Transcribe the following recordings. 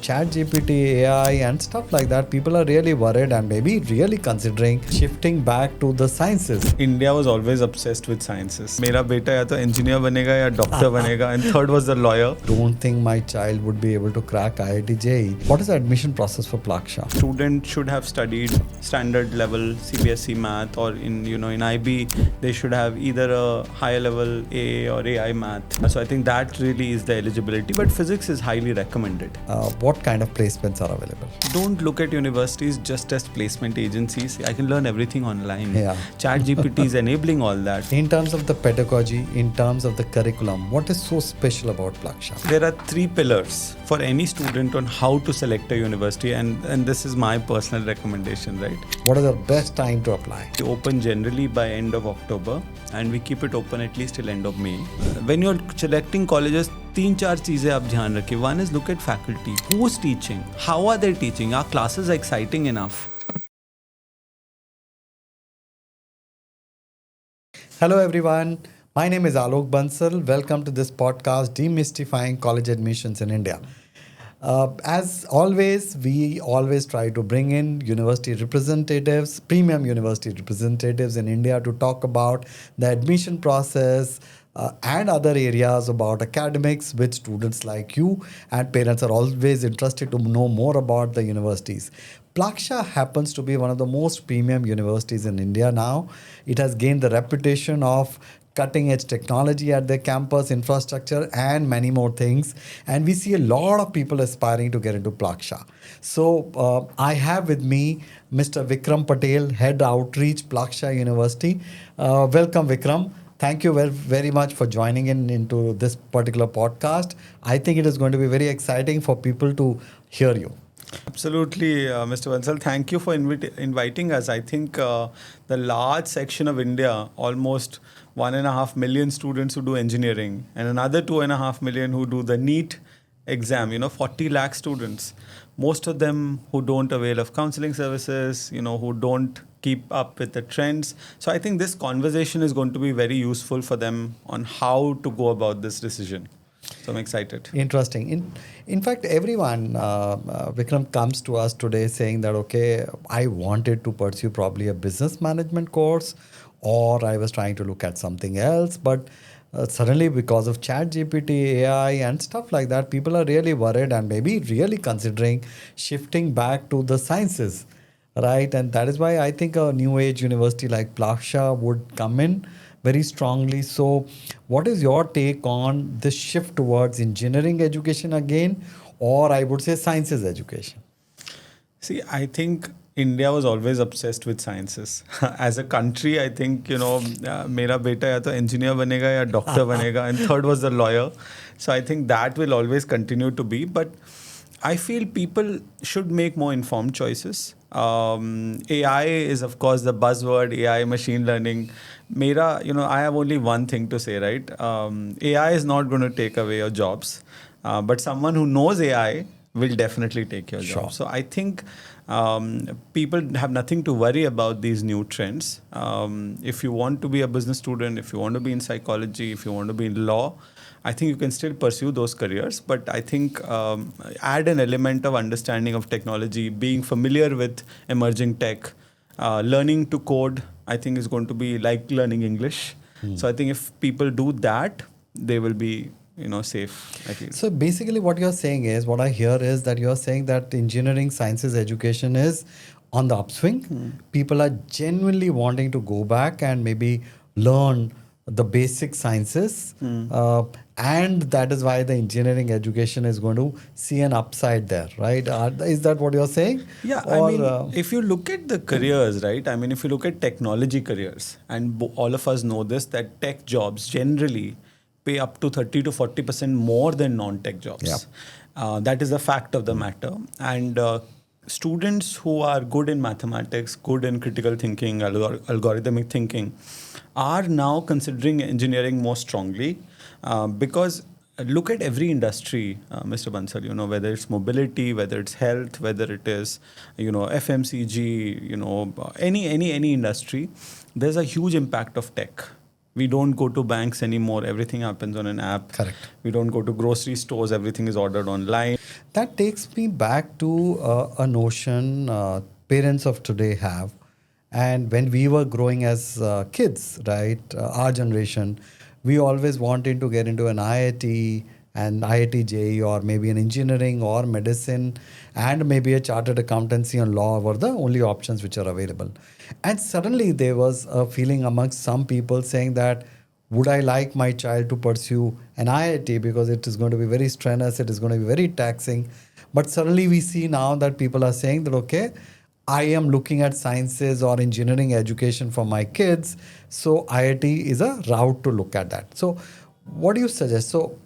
ChatGPT, AI and stuff like that, people are really worried and maybe really considering shifting back to the sciences. India was always obsessed with sciences. मेरा बेटा या तो engineer बनेगा या doctor बनेगा, and third was the lawyer. Don't think my child would be able to crack IIT JEE. What is the admission process for Plaksha? Student should have studied standard level CBSE math, or in IB they should have either a higher level AA or AI math. So I think that really is the eligibility, but physics is highly recommended. What kind of placements are available? Don't look at universities just as placement agencies. I can learn everything online. Yeah. ChatGPT is enabling all that. In terms of the pedagogy, in terms of the curriculum, what is so special about Plaksha? There are 3 pillars for any student on how to select a university, and this is my personal recommendation, right? What is the best time to apply? We open generally by end of October, and we keep it open at least till end of May. When you're selecting colleges, 3-4 चीजें आप ध्यान रखिए. One is look at faculty. Who's teaching? How are they teaching? Are classes exciting enough? Hello everyone, my name is Alok Bansal. Welcome to this podcast, Demystifying College Admissions in India. As always, we always try to bring in university representatives, premium university representatives in India to talk about the admission process and other areas about academics, which students like you and parents are always interested to know more about the universities. Plaksha happens to be one of the most premium universities in India now. It has gained the reputation of cutting-edge technology at their campus, infrastructure, and many more things. And we see a lot of people aspiring to get into Plaksha. So I have with me Mr. Vikram Patel, Head Outreach, Plaksha University. Welcome, Vikram. Thank you very, very much for joining into this particular podcast. I think it is going to be very exciting for people to hear you. Absolutely, Mr. Bansal. Thank you for inviting us. I think the large section of India, almost 1.5 million students who do engineering, and another 2.5 million who do the NEET exam, 40 lakh students. Most of them who don't avail of counselling services, who don't keep up with the trends. So I think this conversation is going to be very useful for them on how to go about this decision. So I'm excited. Interesting. In fact, everyone, Vikram, comes to us today saying that, okay, I wanted to pursue probably a business management course, or I was trying to look at something else. But suddenly, because of ChatGPT, AI and stuff like that, people are really worried and maybe really considering shifting back to the sciences, right? And that is why I think a new age university like Plaksha would come in very strongly. So what is your take on this shift towards engineering education again, or I would say sciences education? See, I think India was always obsessed with sciences. As a country, I think, मेरा बेटा या तो engineer बनेगा या doctor बनेगा, and third was the lawyer. So I think that will always continue to be. But I feel people should make more informed choices. AI is, of course, the buzzword, AI, machine learning. I have only one thing to say, right? AI is not going to take away your jobs, but someone who knows AI will definitely take your job. So I think people have nothing to worry about these new trends. If you want to be a business student, if you want to be in psychology, if you want to be in law, I think you can still pursue those careers. But I think add an element of understanding of technology, being familiar with emerging tech, learning to code, I think is going to be like learning English. So I think if people do that, they will be safe, I feel. So basically what you're saying is, what I hear is that you're saying that engineering sciences education is on the upswing. People are genuinely wanting to go back and maybe learn the basic sciences. And that is why the engineering education is going to see an upside there, right? Is that what you're saying? Yeah, if you look at the careers, right? If you look at technology careers, and all of us know this, that tech jobs generally pay up to 30 to 40% more than non-tech jobs. Yep. That is a fact of the matter. And students who are good in mathematics, good in critical thinking, algorithmic thinking, are now considering engineering more strongly because look at every industry, Mr. Bansal, whether it's mobility, whether it's health, whether it is, FMCG, any industry, there's a huge impact of tech. We don't go to banks anymore. Everything happens on an app. Correct. We don't go to grocery stores. Everything is ordered online. That takes me back to a notion parents of today have. And when we were growing as kids, right, our generation, we always wanted to get into an IIT and IIT JEE or maybe an engineering or medicine and maybe a chartered accountancy and law were the only options which are available. And suddenly there was a feeling amongst some people saying that would I like my child to pursue an IIT because it is going to be very strenuous, it is going to be very taxing. But suddenly we see now that people are saying that, okay, I am looking at sciences or engineering education for my kids. So IIT is a route to look at that. So what do you suggest? So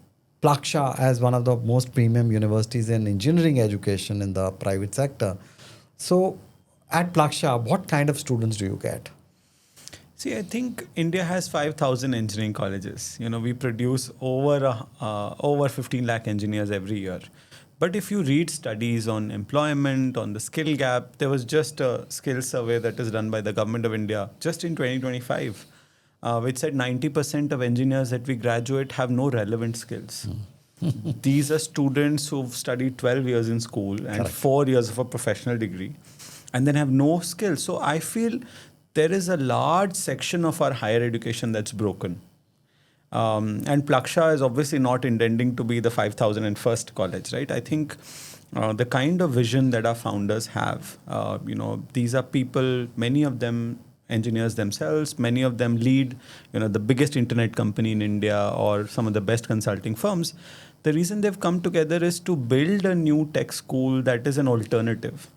Plaksha as one of the most premium universities in engineering education in the private sector. So at Plaksha, what kind of students do you get? See, I think India has 5,000 engineering colleges. We produce over 15 lakh engineers every year. But if you read studies on employment, on the skill gap, there was just a skill survey that is done by the government of India just in 2025, which said 90% of engineers that we graduate have no relevant skills. These are students who've studied 12 years in school and Correct. 4 years of a professional degree and then have no skills. So I feel there is a large section of our higher education that's broken. And Plaksha is obviously not intending to be the 5,001st college, right? I think the kind of vision that our founders have, these are people, many of them engineers themselves, many of them lead, the biggest internet company in India or some of the best consulting firms. The reason they've come together is to build a new tech school that is an alternative,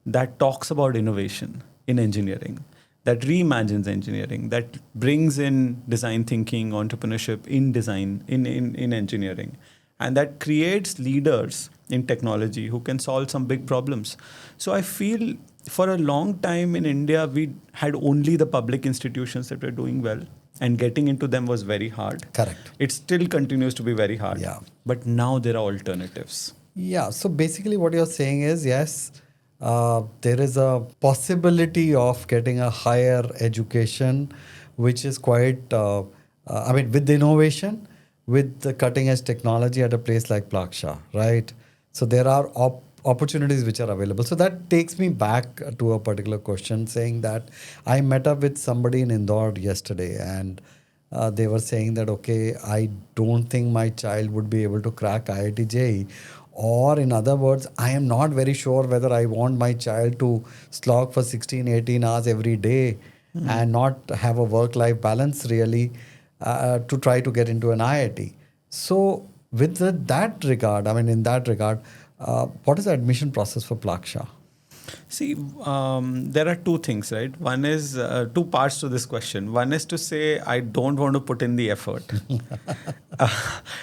that talks about innovation in engineering, that reimagines engineering, that brings in design thinking, entrepreneurship in design, in engineering, and that creates leaders in technology who can solve some big problems. So I feel for a long time in India, we had only the public institutions that were doing well, and getting into them was very hard. Correct. It still continues to be very hard. Yeah. But now there are alternatives. Yeah. So basically, what you're saying is yes, there is a possibility of getting a higher education, which is quite, with innovation, with the cutting edge technology at a place like Plaksha, right? So there are opportunities which are available. So that takes me back to a particular question saying that I met up with somebody in Indore yesterday and they were saying that, okay, I don't think my child would be able to crack IIT JEE. Or in other words, I am not very sure whether I want my child to slog for 16, 18 hours every day and not have a work-life balance really to try to get into an IIT. So with that regard, in that regard, what is the admission process for Plaksha? See, there are two things, right? One is two parts to this question. One is to say, I don't want to put in the effort.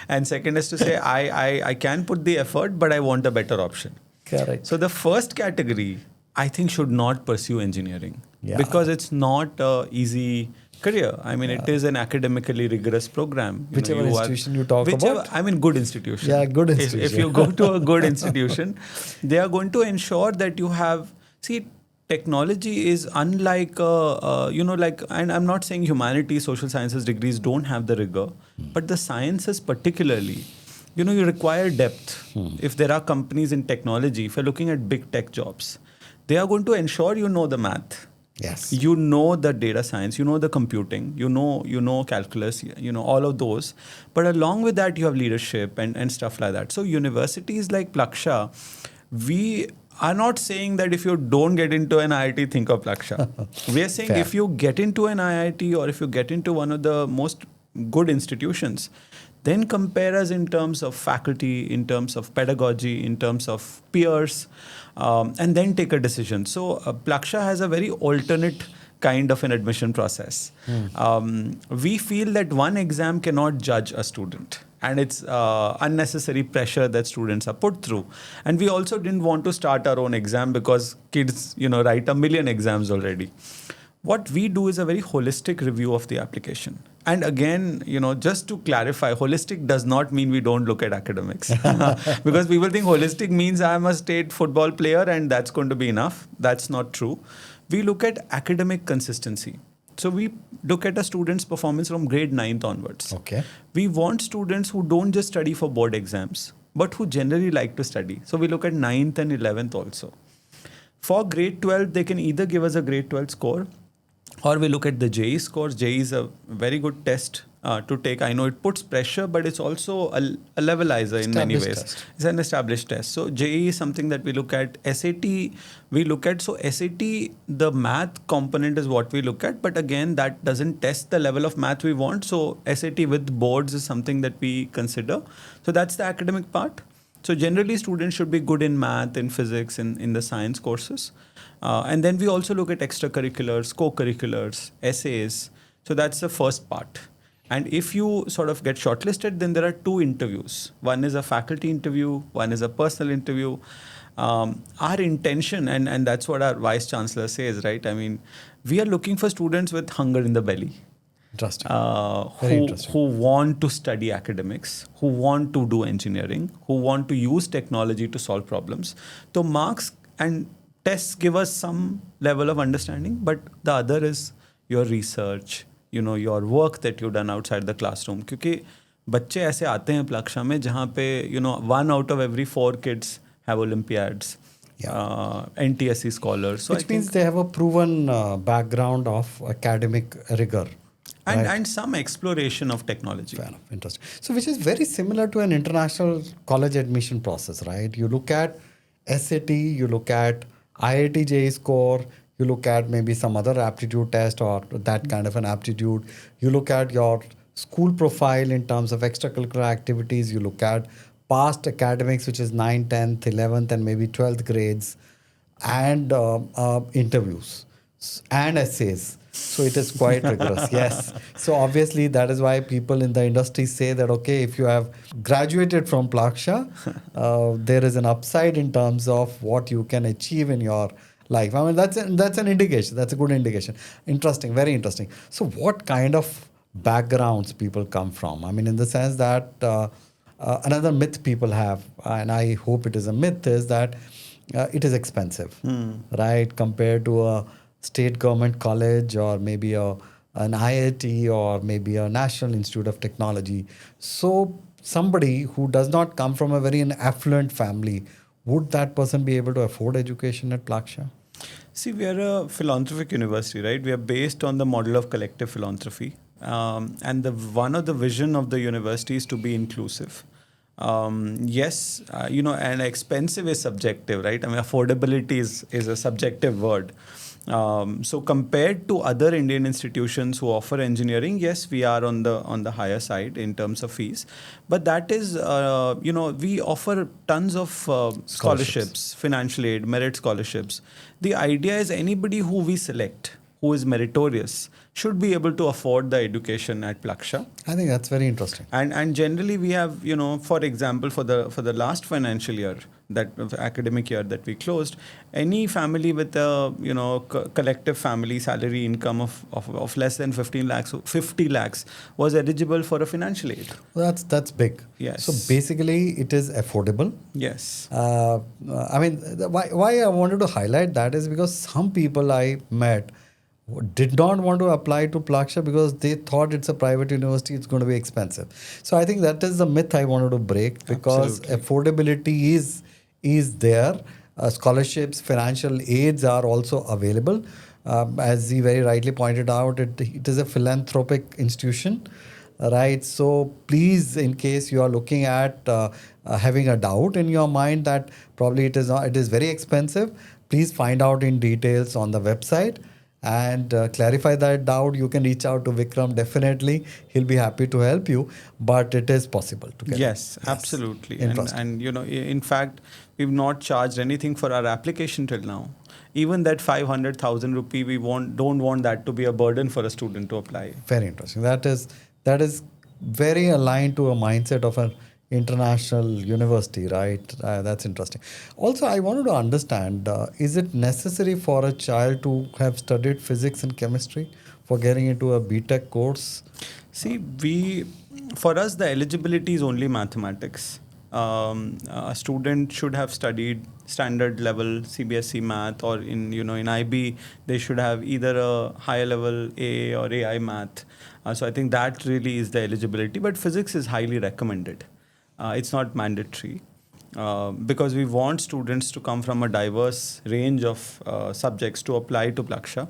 And second is to say, I can put the effort, but I want a better option. Correct. So the first category, I think, should not pursue engineering because it's not an easy career. It is an academically rigorous program. Whichever institution you talk about. Good institution. Yeah, good institution. If you go to a good institution, they are going to ensure that you have... See, technology is unlike, and I'm not saying humanities, social sciences degrees don't have the rigor, but the sciences particularly, you require depth. If there are companies in technology, if you're looking at big tech jobs, they are going to ensure you know the math. Yes. You know the data science, you know the computing, you know calculus, all of those. But along with that, you have leadership and stuff like that. So universities like Plaksha, we are not saying that if you don't get into an IIT, think of Plaksha. We are saying if you get into an IIT or if you get into one of the most good institutions, then compare us in terms of faculty, in terms of pedagogy, in terms of peers, and then take a decision. So Plaksha has a very alternate kind of an admission process. We feel that one exam cannot judge a student, and it's unnecessary pressure that students are put through. And we also didn't want to start our own exam because kids, write a million exams already. What we do is a very holistic review of the application. And again, just to clarify, holistic does not mean we don't look at academics. Because people think holistic means I'm a state football player and that's going to be enough. That's not true. We look at academic consistency. So we look at a student's performance from grade 9th onwards. Okay. We want students who don't just study for board exams, but who generally like to study. So we look at 9th and 11th also. For grade 12, they can either give us a grade 12 score, or we look at the JEE scores. JEE is a very good test to take. I know it puts pressure, but it's also a levelizer in many ways. Test. It's an established test. So JEE is something that we look at. SAT, we look at. So SAT, the math component is what we look at. But again, that doesn't test the level of math we want. So SAT with boards is something that we consider. So that's the academic part. So generally, students should be good in math, in physics, in the science courses. And then we also look at extracurriculars, co-curriculars, essays. So that's the first part. And if you sort of get shortlisted, then there are 2 interviews. One is a faculty interview, one is a personal interview. Our intention, and that's what our vice chancellor says, right? I mean, we are looking for students with hunger in the belly. Interesting. Who want to study academics, who want to do engineering, who want to use technology to solve problems. So marks and tests give us some level of understanding, but the other is your research, your work that you've done outside the classroom. क्योंकि बच्चे ऐसे आते हैं प्लक्षा में जहाँ पे 1 out of every 4 kids have Olympiads, NTSC scholars. So which means they have a proven background of academic rigor. And some exploration of technology. Fair enough. Interesting. So which is very similar to an international college admission process, right? You look at SAT, you look at IIT JEE score, you look at maybe some other aptitude test or that kind of an aptitude. You look at your school profile in terms of extracurricular activities. You look at past academics, which is 9th, 10th, 11th, and maybe 12th grades, and interviews and essays. So it is quite rigorous, yes. So obviously that is why people in the industry say that, okay, if you have graduated from Plaksha, there is an upside in terms of what you can achieve in your life. I mean, that's an indication. That's a good indication. Interesting, very interesting. So what kind of backgrounds people come from? I mean, in the sense that another myth people have, and I hope it is a myth, is that it is expensive, right? Compared to a state government college or maybe an IIT or maybe a National Institute of Technology. So somebody who does not come from a very affluent family, would that person be able to afford education at Plaksha? See, we are a philanthropic university, right? We are based on the model of collective philanthropy. And one of the vision of the university is to be inclusive. Yes, and expensive is subjective, right? I mean, affordability is a subjective word. So compared to other Indian institutions who offer engineering, yes, we are on the higher side in terms of fees. But that is, we offer tons of scholarships, financial aid, merit scholarships. The idea is anybody who we select, who is meritorious, should be able to afford the education at Plaksha. I think that's very interesting. And generally we have, for example, for the last financial year, that academic year that we closed, any family with a collective family salary income of less than 50 lakhs was eligible for a financial aid. Well, that's big. Yes. So basically, it is affordable. Yes. I mean, why I wanted to highlight that is because some people I met did not want to apply to Plaksha because they thought it's a private university, it's going to be expensive. So I think that is the myth I wanted to break, because affordability is there. Scholarships, financial aids are also available. As he very rightly pointed out, it is a philanthropic institution, right? So please, in case you are looking at having a doubt in your mind that probably it is very expensive, please find out in details on the website and clarify that doubt. You can reach out to Vikram. Definitely, he'll be happy to help you. But it is possible to get. Yes, absolutely. And in fact, we've not charged anything for our application till now. Even that 500,000 rupee, we don't want that to be a burden for a student to apply. Very interesting. That is very aligned to a mindset of an international university, right? That's interesting. Also, I wanted to understand, is it necessary for a child to have studied physics and chemistry for getting into a BTech course? See, for us, the eligibility is only mathematics. a student should have studied standard level CBSE math, or in IB they should have either a higher level AA or AI math. So I think that really is the eligibility. But physics is highly recommended. It's not mandatory. Because we want students to come from a diverse range of subjects to apply to Plaksha.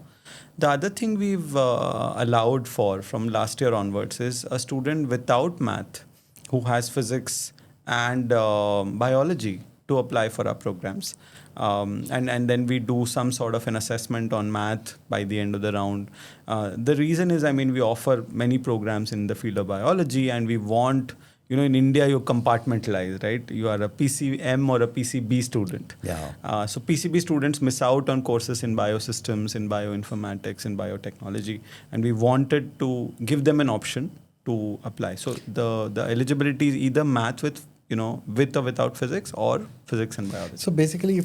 The other thing we've allowed for from last year onwards is a student without math who has physics and biology to apply for our programs. And then we do some sort of an assessment on math by the end of the round. The reason is, we offer many programs in the field of biology, and we want, in India, you compartmentalize, right? You are a PCM or a PCB student. Yeah. So PCB students miss out on courses in biosystems, in bioinformatics, in biotechnology, and we wanted to give them an option to apply. So the eligibility is either math with or without physics, or physics and biology. So basically,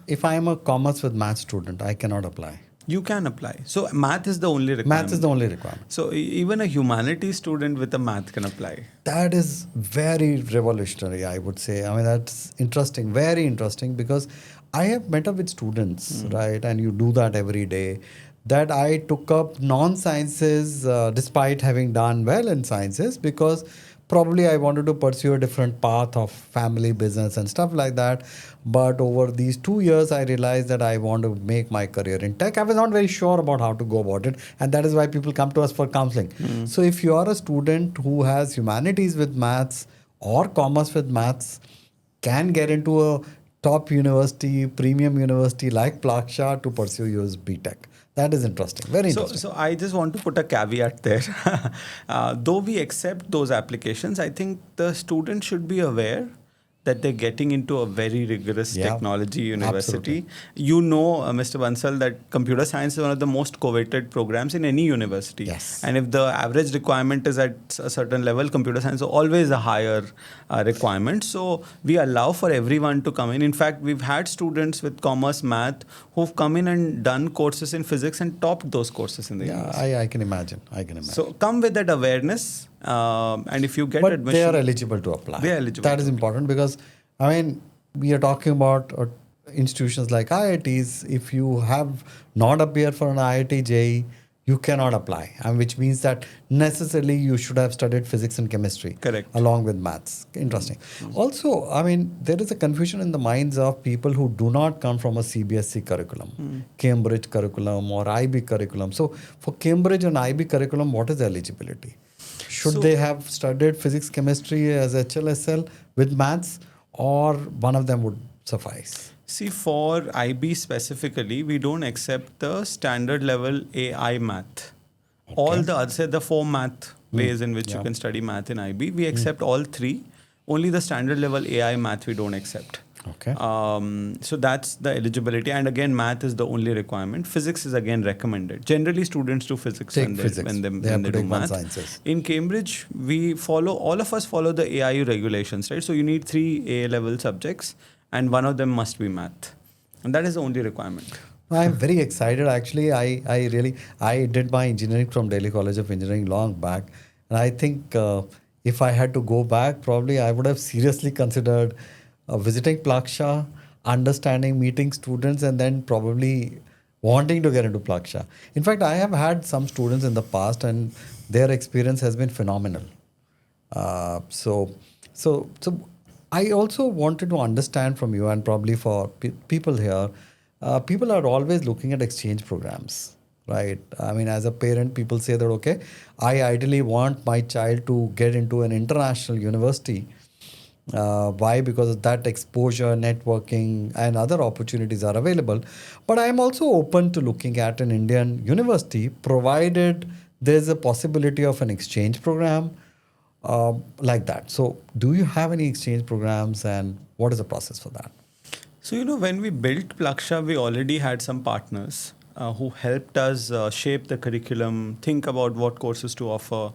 if I am a commerce with math student, I cannot apply. You can apply. So math is the only requirement. Math is the only requirement. So even a humanities student with a math can apply. That is very revolutionary, I would say. That's interesting, very interesting, because I have met up with students, right? And you do that every day. That I took up non-sciences despite having done well in sciences, because probably I wanted to pursue a different path of family business and stuff like that. But over these 2 years, I realized that I want to make my career in tech. I was not very sure about how to go about it. And that is why people come to us for counseling. So if you are a student who has humanities with maths or commerce with maths, can get into a top university, premium university like Plaksha to pursue your BTech. That is interesting. Very interesting. So I just want to put a caveat there. Though we accept those applications, I think the student should be aware that they're getting into a very rigorous technology university. Absolutely. Mr. Bansal, that computer science is one of the most coveted programs in any university. Yes. And if the average requirement is at a certain level, computer science is always a higher requirement. So we allow for everyone to come in. In fact, we've had students with commerce math who've come in and done courses in physics and topped those courses in the university. I can imagine. So come with that awareness. And if you get but admission, they are eligible to apply. They are eligible. That is important, because we are talking about institutions like IITs. If you have not appeared for an IIT JEE, you cannot apply, which means that necessarily you should have studied physics and chemistry. Correct. Along with maths. Interesting. Also, there is a confusion in the minds of people who do not come from a CBSE curriculum, Cambridge curriculum or IB curriculum. So for Cambridge and IB curriculum, what is the eligibility? Should they have studied physics, chemistry as HLSL with maths, or one of them would suffice? See, for IB specifically, we don't accept the standard level AI math. Okay. All the other, say the 4 math ways in which you can study math in IB, we accept all 3. Only the standard level AI math we don't accept. Okay. So that's the eligibility. And again, math is the only requirement. Physics is again recommended. Generally, students do physics when they do math. Sciences. In Cambridge, all of us follow the AIU regulations, right? So you need 3 A-level subjects, and one of them must be math. And that is the only requirement. I'm very excited. Actually, I did my engineering from Delhi College of Engineering long back. And I think if I had to go back, probably I would have seriously considered visiting Plaksha, understanding, meeting students, and then probably wanting to get into Plaksha. In fact, I have had some students in the past, and their experience has been phenomenal. So I also wanted to understand from you, and probably for people here, people are always looking at exchange programs, right? As a parent, people say that, okay, I ideally want my child to get into an international university. Why? Because of that exposure, networking, and other opportunities are available. But I am also open to looking at an Indian university, provided there's a possibility of an exchange program like that. So do you have any exchange programs, and what is the process for that? So, when we built Plaksha, we already had some partners who helped us shape the curriculum, think about what courses to offer.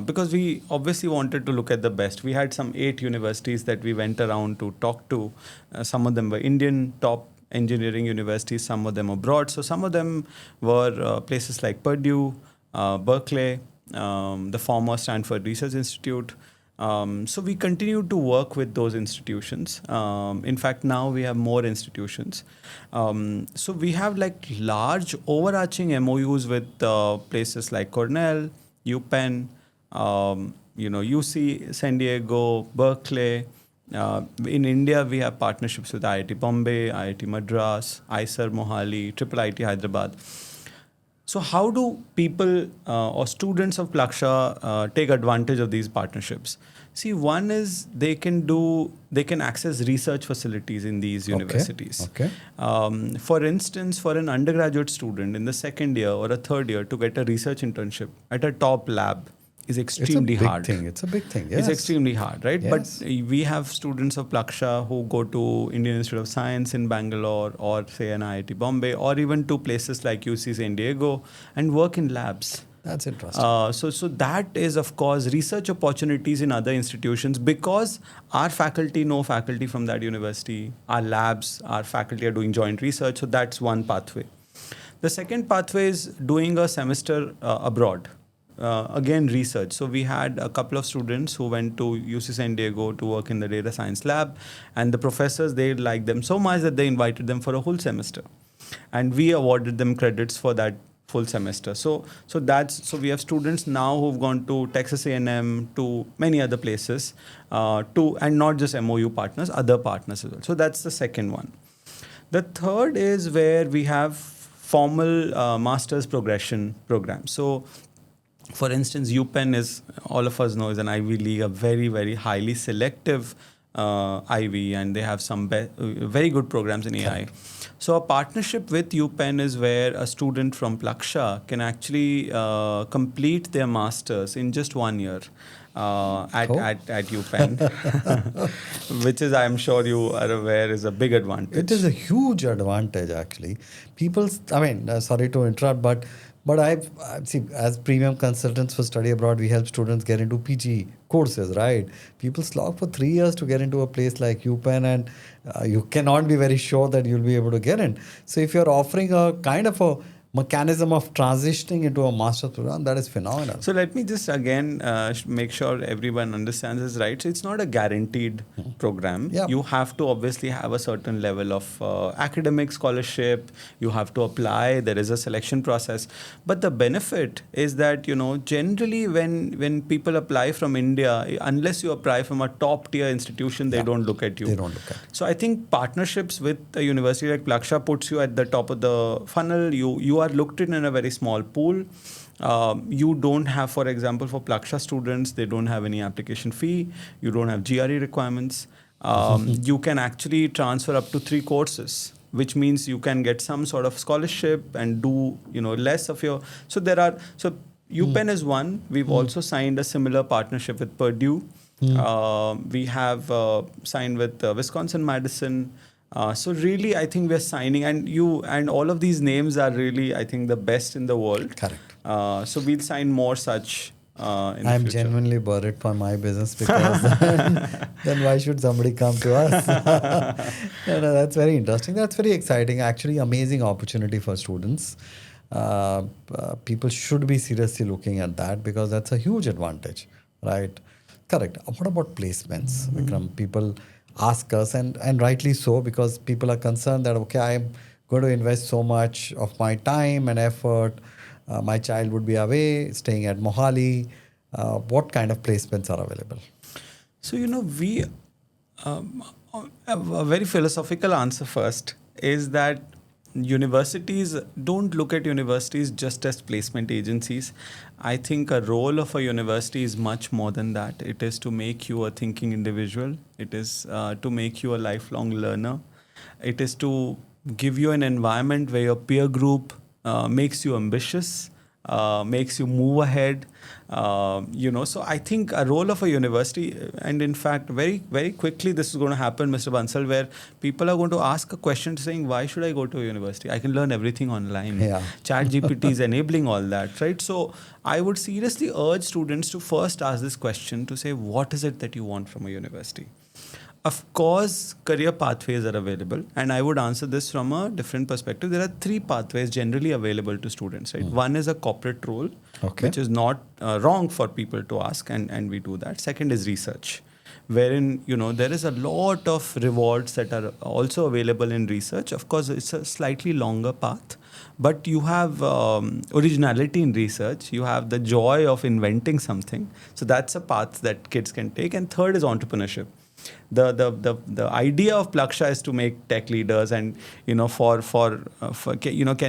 Because we obviously wanted to look at the best. We had some 8 universities that we went around to talk to. Some of them were Indian top engineering universities, some of them abroad. So some of them were places like Purdue, Berkeley, the former Stanford Research Institute. So we continue to work with those institutions. In fact, now we have more institutions. So we have like large overarching MOUs with places like Cornell, UPenn, UC, San Diego, Berkeley. In India, we have partnerships with IIT Bombay, IIT Madras, IISER Mohali, Triple IT Hyderabad. So how do people or students of Plaksha take advantage of these partnerships? See, one is they can access research facilities in these universities. Okay. For instance, for an undergraduate student in the second year or a third year to get a research internship at a top lab is extremely hard. It's a big thing. Yes. It's extremely hard, right? Yes. But we have students of Plaksha who go to Indian Institute of Science in Bangalore or say an IIT Bombay or even to places like UC San Diego and work in labs. That's interesting. So that is, of course, research opportunities in other institutions because our faculty know faculty from that university, our labs, our faculty are doing joint research. So that's one pathway. The second pathway is doing a semester abroad. Again, research. So we had a couple of students who went to UC San Diego to work in the data science lab, and the professors, they liked them so much that they invited them for a whole semester, and we awarded them credits for that full semester. So we have students now who've gone to Texas A&M, to many other places, and not just MOU partners, other partners as well. So that's the second one. The third is where we have formal master's progression programs. So for instance, UPenn is, all of us know, is an Ivy League, a very, very highly selective Ivy, and they have some very good programs in AI. So a partnership with UPenn is where a student from Plaksha can actually complete their masters in just 1 year at UPenn, which is, I'm sure you are aware, is a big advantage. It is a huge advantage, actually. Sorry to interrupt, but I've see, as premium consultants for study abroad, we help students get into PG courses, right? People slog for 3 years to get into a place like UPenn, and you cannot be very sure that you'll be able to get in. So if you're offering a kind of a mechanism of transitioning into a master's program, that is phenomenal. So let me just again make sure everyone understands this right. So it's not a guaranteed program. Yeah. You have to obviously have a certain level of academic scholarship. You have to apply. There is a selection process. But the benefit is that, generally when people apply from India, unless you apply from a top tier institution, they don't look at you. They don't look at you. So I think partnerships with a university like Plaksha puts you at the top of the funnel. You are looked in a very small pool. You don't have, for example, for Plaksha students, they don't have any application fee. You don't have GRE requirements. You can actually transfer up to 3 courses, which means you can get some sort of scholarship and do, less of your. So UPenn is one. We've also signed a similar partnership with Purdue. We have signed with Wisconsin-Madison. So really, I think we're signing, and all of these names are really, I think, the best in the world. Correct. So we'll sign more such in the I'm future. genuinely worried for my business because then why should somebody come to us? No, that's very interesting. That's very exciting. Actually, amazing opportunity for students. People should be seriously looking at that because that's a huge advantage, right? Correct. What about placements, Vikram? People ask us, and rightly so, because people are concerned that, okay, I'm going to invest so much of my time and effort. My child would be away, staying at Mohali. What kind of placements are available? So, we a very philosophical answer first is that universities don't look at universities just as placement agencies. I think a role of a university is much more than that. It is to make you a thinking individual. It is to make you a lifelong learner. It is to give you an environment where your peer group makes you ambitious, makes you move ahead. So I think a role of a university, and in fact, very, very quickly this is going to happen, Mr. Bansal, where people are going to ask a question saying, why should I go to a university? I can learn everything online. Yeah. ChatGPT is enabling all that, right? So I would seriously urge students to first ask this question to say, what is it that you want from a university? Of course, career pathways are available, and I would answer this from a different perspective. There are three pathways generally available to students, right? One is a corporate role, Okay. which is not wrong for people to ask, and we do that. Second is research, wherein there is a lot of rewards that are also available in research. Of course, it's a slightly longer path, but you have originality in research. You have the joy of inventing something. So that's a path that kids can take. And third is entrepreneurship. The idea of Plaksha is to make tech leaders, and can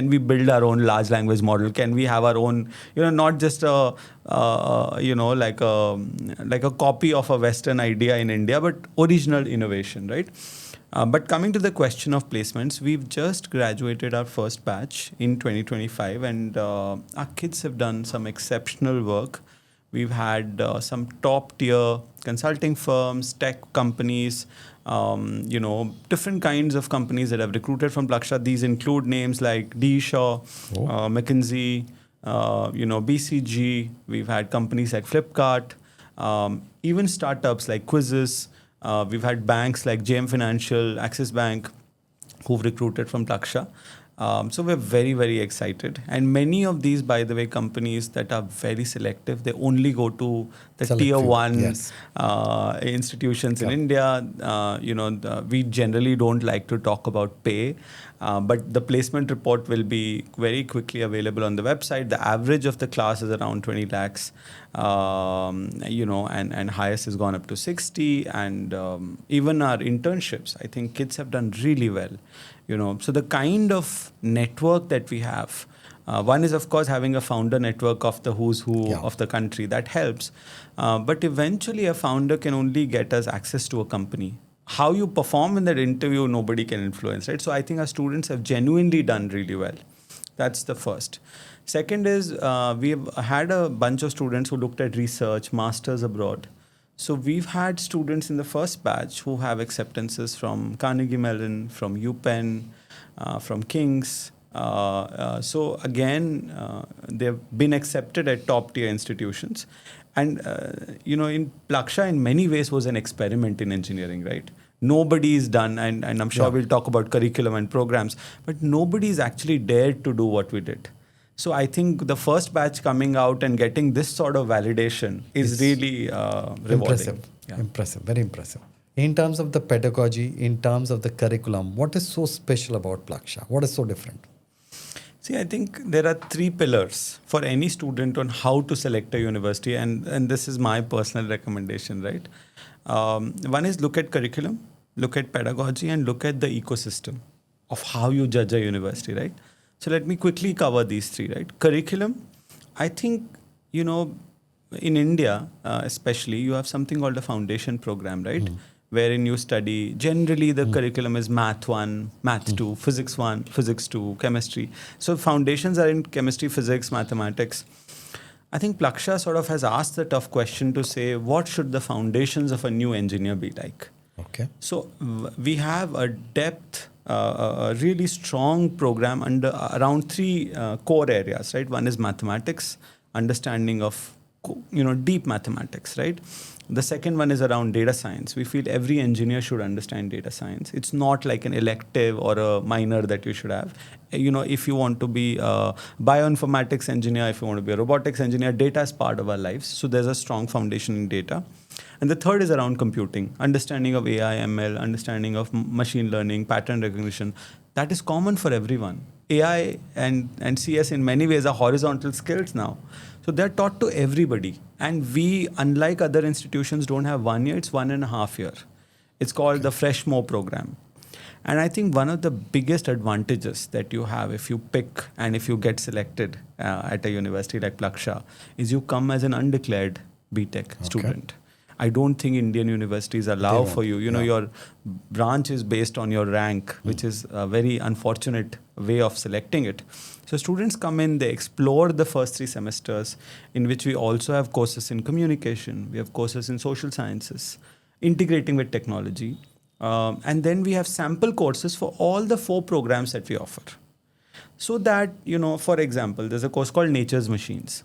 we build our own large language model? Can we have our own, not just a like a copy of a Western idea in India, but original innovation, right? But coming to the question of placements, we've just graduated our first batch in 2025, and our kids have done some exceptional work. We've had some top tier consulting firms, tech companies, different kinds of companies that have recruited from Plaksha. These include names like D. Shaw, McKinsey, BCG. We've had companies like Flipkart, even startups like Quizzes. We've had banks like JM Financial, Axis Bank, who've recruited from Plaksha. So we're very, very excited. And many of these, by the way, companies that are very selective, they only go to the tier one institutions in India. We generally don't like to talk about pay, but the placement report will be very quickly available on the website. The average of the class is around 20 lakhs, and highest has gone up to 60. And even our internships, I think kids have done really well. So the kind of network that we have, one is of course having a founder network of the who's who of the country. That helps. But eventually a founder can only get us access to a company. How you perform in that interview, nobody can influence, right? So I think our students have genuinely done really well. That's the first. Second is we've had a bunch of students who looked at research, masters abroad. So we've had students in the first batch who have acceptances from Carnegie Mellon, from UPenn, from King's. So again, they've been accepted at top tier institutions. And, in Plaksha in many ways was an experiment in engineering, right? Nobody's done, and I'm sure we'll talk about curriculum and programs, but nobody's actually dared to do what we did. So I think the first batch coming out and getting this sort of validation is really rewarding. Impressive, very impressive. In terms of the pedagogy, in terms of the curriculum, what is so special about Plaksha? What is so different? See, I think there are three pillars for any student on how to select a university, and this is my personal recommendation, right? One is look at curriculum, look at pedagogy, and look at the ecosystem of how you judge a university, right? So let me quickly cover these three, right? Curriculum, I think, in India, especially, you have something called a foundation program, right? Wherein you study, generally the curriculum is Math 1, Math 2, Physics 1, Physics 2, Chemistry. So foundations are in chemistry, physics, mathematics. I think Plaksha sort of has asked the tough question to say, what should the foundations of a new engineer be like? Okay. So we have a depth, a really strong program around three core areas, right? One is mathematics, understanding of deep mathematics, right? The second one is around data science. We feel every engineer should understand data science. It's not like an elective or a minor that you should have. If you want to be a bioinformatics engineer, if you want to be a robotics engineer, data is part of our lives. So there's a strong foundation in data. And the third is around computing, understanding of AI, ML, understanding of machine learning, pattern recognition. That is common for everyone. AI and CS in many ways are horizontal skills now. So they're taught to everybody. And we, unlike other institutions, don't have 1 year, it's 1.5 years. It's called the Freshmo program. And I think one of the biggest advantages that you have if you pick and if you get selected at a university like Plaksha is you come as an undeclared BTech student. I don't think Indian universities allow for you. Your branch is based on your rank, which is a very unfortunate way of selecting it. So students come in, they explore the first 3 semesters, in which we also have courses in communication, we have courses in social sciences, integrating with technology. And then we have sample courses for all the 4 programs that we offer. So that, for example, there's a course called Nature's Machines.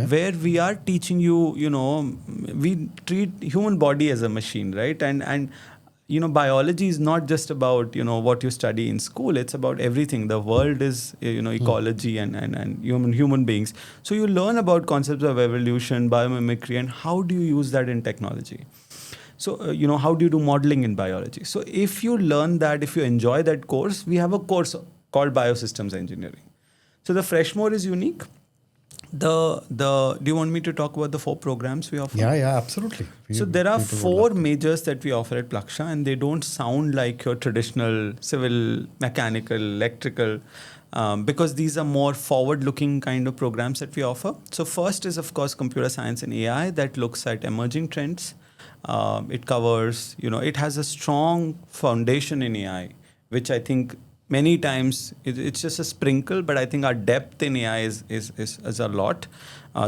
Where we are teaching you, we treat human body as a machine, right? And biology is not just about, what you study in school. It's about everything. The world is, ecology and human beings. So you learn about concepts of evolution, biomimicry, and how do you use that in technology. So, how do you do modeling in biology? So if you learn that, if you enjoy that course, we have a course called Biosystems Engineering. So the Freshmore is unique. Do you want me to talk about the 4 programs we offer? Yeah, absolutely. So there are People would 4 love to. majors that we offer at Plaksha, and they don't sound like your traditional civil, mechanical, electrical, because these are more forward-looking kind of programs that we offer. So first is, of course, computer science and AI that looks at emerging trends. It covers, it has a strong foundation in AI, which I think many times it's just a sprinkle, but I think our depth in AI is a lot.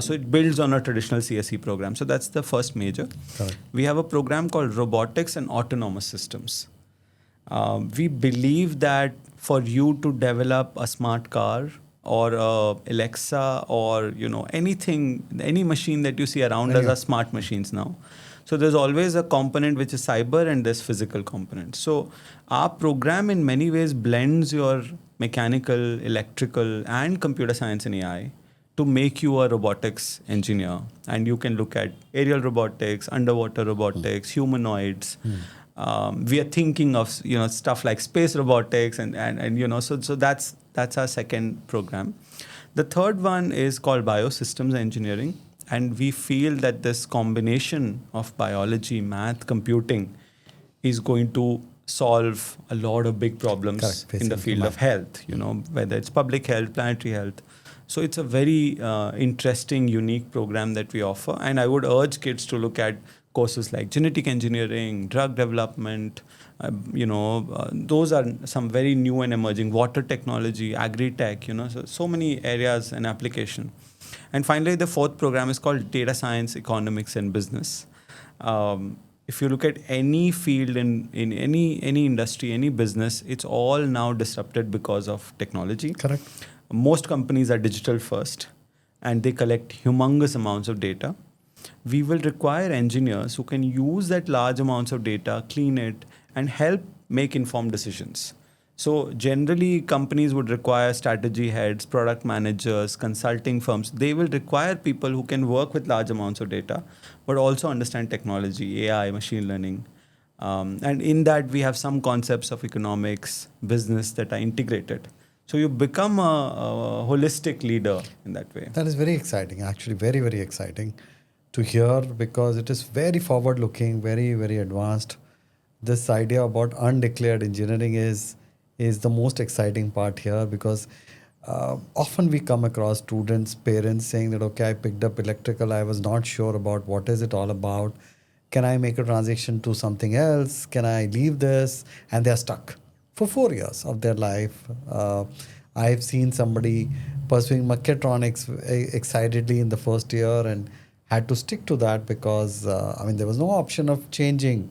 So it builds on a traditional CSE program. So that's the first major. Correct. We have a program called Robotics and Autonomous Systems. We believe that for you to develop a smart car or Alexa or anything, any machine that you see around us are smart machines now. So there's always a component which is cyber and there's physical component. So our program in many ways blends your mechanical, electrical, and computer science and AI to make you a robotics engineer. And you can look at aerial robotics, underwater robotics, humanoids. We are thinking of stuff like space robotics and so that's our second program. The third one is called Biosystems Engineering. And we feel that this combination of biology, math, computing is going to solve a lot of big problems in the field of health, whether it's public health, planetary health. So it's a very interesting, unique program that we offer. And I would urge kids to look at courses like genetic engineering, drug development, those are some very new and emerging, water technology, agri-tech, so many areas and application. And finally, the 4th program is called Data Science, Economics, and Business. If you look at any field in any industry, any business, it's all now disrupted because of technology. Correct. Most companies are digital first, and they collect humongous amounts of data. We will require engineers who can use that large amounts of data, clean it, and help make informed decisions. So generally, companies would require strategy heads, product managers, consulting firms. They will require people who can work with large amounts of data, but also understand technology, AI, machine learning. And in that, we have some concepts of economics, business that are integrated. So you become a holistic leader in that way. That is very exciting, actually, very, very exciting to hear, because it is very forward-looking, very, very advanced. This idea about undeclared engineering is the most exciting part here, because often we come across students, parents saying that, okay, I picked up electrical, I was not sure about what is it all about. Can I make a transition to something else? Can I leave this? And they're stuck for 4 years of their life. I've seen somebody pursuing mechatronics excitedly in the first year and had to stick to that because, there was no option of changing.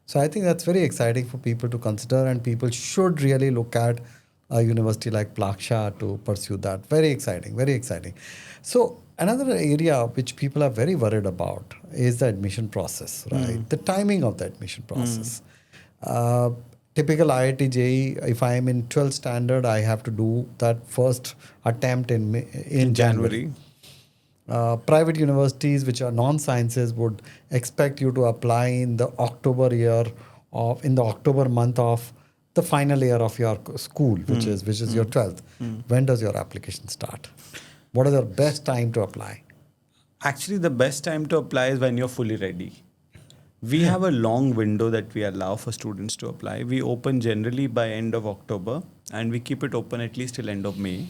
So I think that's very exciting for people to consider, and people should really look at a university like Plaksha to pursue that. Very exciting, very exciting. So another area which people are very worried about is the admission process, right? The timing of the admission process. Typical IIT JEE, if I am in 12th standard, I have to do that first attempt in January. Private universities which are non-sciences would expect you to apply in the October month of the final year of your school, which is your 12th. When does your application start? What is your best time to apply? Actually, the best time to apply is when you're fully ready. We have a long window that we allow for students to apply. We open generally by end of October, and we keep it open at least till end of May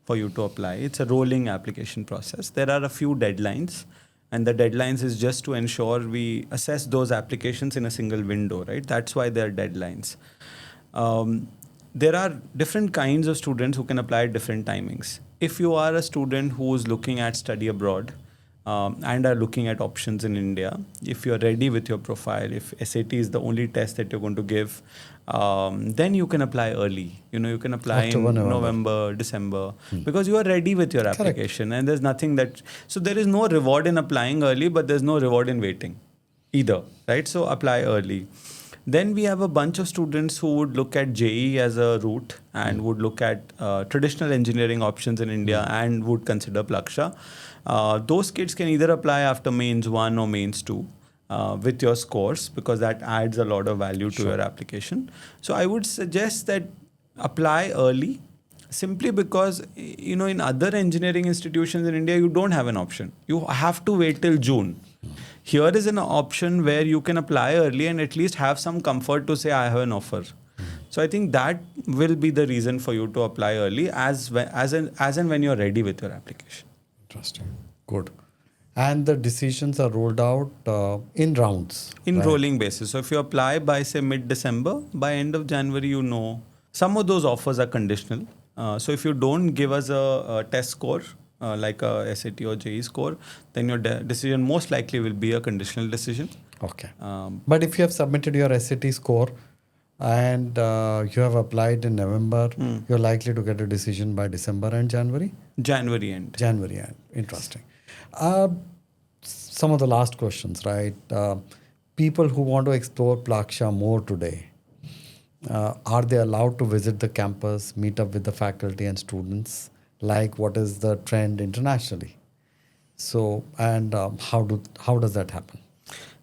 for you to apply. It's a rolling application process. There are a few deadlines, and the deadlines is just to ensure we assess those applications in a single window, right? That's why there are deadlines. There are different kinds of students who can apply at different timings. If you are a student who is looking at study abroad, and are looking at options in India, if you're ready with your profile, if SAT is the only test that you're going to give, then you can apply early. You can apply October, in November. November, December, because you are ready with your application. And there's nothing so there is no reward in applying early, but there's no reward in waiting either, right? So apply early. Then we have a bunch of students who would look at JEE as a route and would look at traditional engineering options in India and would consider Plaksha. Those kids can either apply after mains 1 or mains 2. With your scores, because that adds a lot of value to your application. So I would suggest that apply early, simply because in other engineering institutions in India you don't have an option. You have to wait till June. Here is an option where you can apply early and at least have some comfort to say I have an offer. So I think that will be the reason for you to apply early as and when you're ready with your application. Interesting. Good. And the decisions are rolled out in rounds. In right? rolling basis. So if you apply by say mid-December, by end of January, some of those offers are conditional. So if you don't give us a test score, like a SAT or JEE score, then your decision most likely will be a conditional decision. Okay. But if you have submitted your SAT score and you have applied in November, you're likely to get a decision by December and January? January end. January end. Interesting. Some of the last questions, right? People who want to explore Plaksha more today, are they allowed to visit the campus, meet up with the faculty and students, like what is the trend internationally? So, and how does that happen?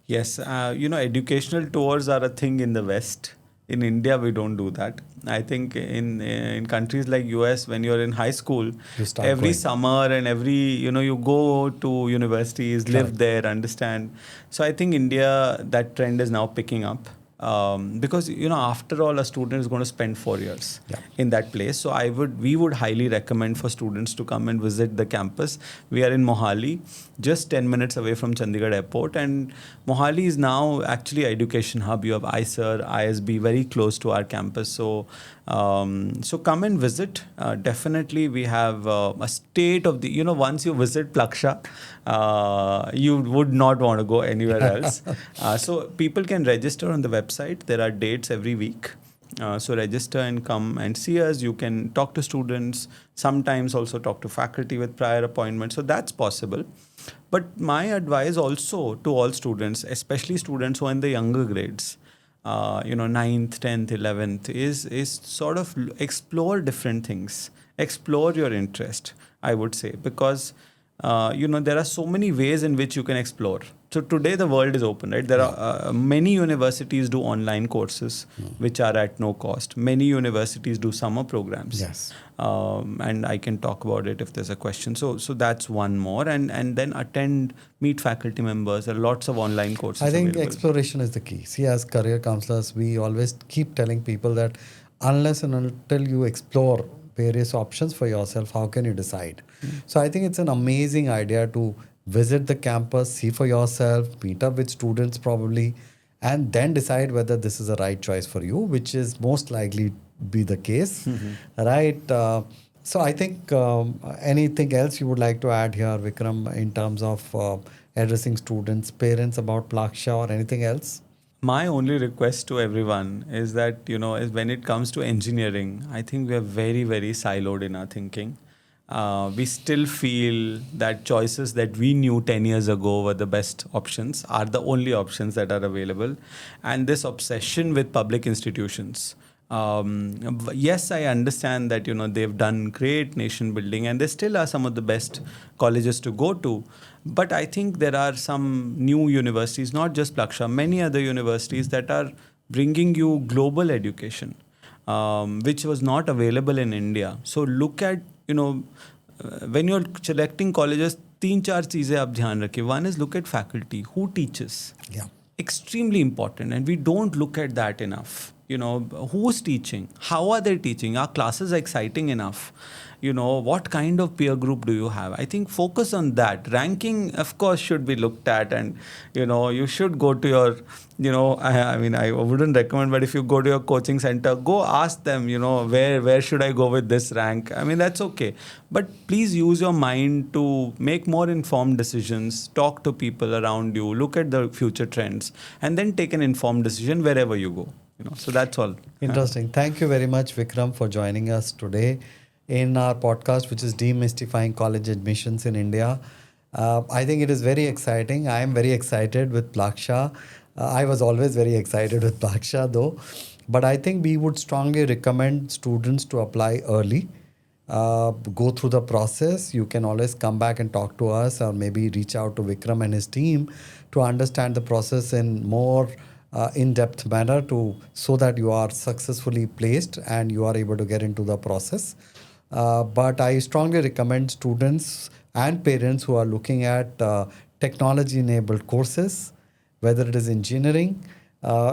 Yes, educational tours are a thing in the West. In India, we don't do that. I think in countries like US, when you're in high school, every going. summer and every, you go to universities, live there, understand. So I think India, that trend is now picking up. Because after all, a student is going to spend 4 years in that place. So we would highly recommend for students to come and visit the campus. We are in Mohali, just 10 minutes away from Chandigarh Airport, and Mohali is now actually an education hub. You have ISER, ISB very close to our campus. So come and visit. Definitely, we have a state of the. Once you visit Plaksha, you would not want to go anywhere else. So people can register on the website. There are dates every week. So register and come and see us. You can talk to students, sometimes also talk to faculty with prior appointments. So that's possible. But my advice also to all students, especially students who are in the younger grades, 9th, 10th, 11th, is sort of explore different things. Explore your interest, I would say, because there are so many ways in which you can explore. So today the world is open, right? There are many universities do online courses which are at no cost. Many universities do summer programs. Yes. And I can talk about it if there's a question. So that's one more. And then meet faculty members. There are lots of online courses I think available. exploration is the key. See, as career counselors, we always keep telling people that unless and until you explore various options for yourself, how can you decide? So I think it's an amazing idea to visit the campus, see for yourself, meet up with students probably, and then decide whether this is the right choice for you, which is most likely be the case, right? So I think anything else you would like to add here, Vikram, in terms of addressing students, parents about Plaksha or anything else? My only request to everyone is that, is when it comes to engineering, I think we are very, very siloed in our thinking. We still feel that choices that we knew 10 years ago were the best options are the only options that are available. And this obsession with public institutions. Yes, I understand that, they've done great nation building and they still are some of the best colleges to go to. But I think there are some new universities, not just Plaksha, many other universities that are bringing you global education, which was not available in India. So look at, when you're selecting colleges, 3-4 चीजें आप ध्यान रखें. One is look at faculty, who teaches. Yeah. Extremely important, and we don't look at that enough. Who's teaching? How are they teaching? Are classes exciting enough? What kind of peer group do you have? I think focus on that. Ranking, of course, should be looked at, and you should go to your, I wouldn't recommend, but if you go to your coaching center, go ask them, where should I go with this rank? I mean, that's okay. But please use your mind to make more informed decisions, talk to people around you, look at the future trends, and then take an informed decision wherever you go. So that's all. Interesting. Thank you very much, Vikram, for joining us today in our podcast, which is Demystifying College Admissions in India. I think it is very exciting. I am very excited with Plaksha. I was always very excited with Plaksha though. But I think we would strongly recommend students to apply early. Go through the process. You can always come back and talk to us, or maybe reach out to Vikram and his team to understand the process in more in-depth manner, to so that you are successfully placed and you are able to get into the process. But I strongly recommend students and parents who are looking at technology-enabled courses, whether it is engineering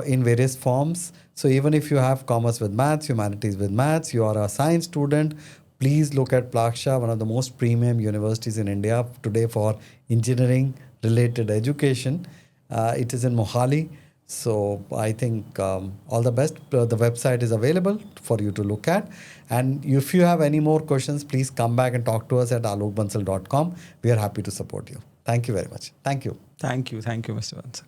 in various forms. So even if you have commerce with maths, humanities with maths, you are a science student, please look at Plaksha, one of the most premium universities in India today for engineering related education. It is in Mohali. So I think all the best. The website is available for you to look at. And if you have any more questions, please come back and talk to us at alokbansal.com. We are happy to support you. Thank you very much. Thank you. Thank you, Mr. Bansal.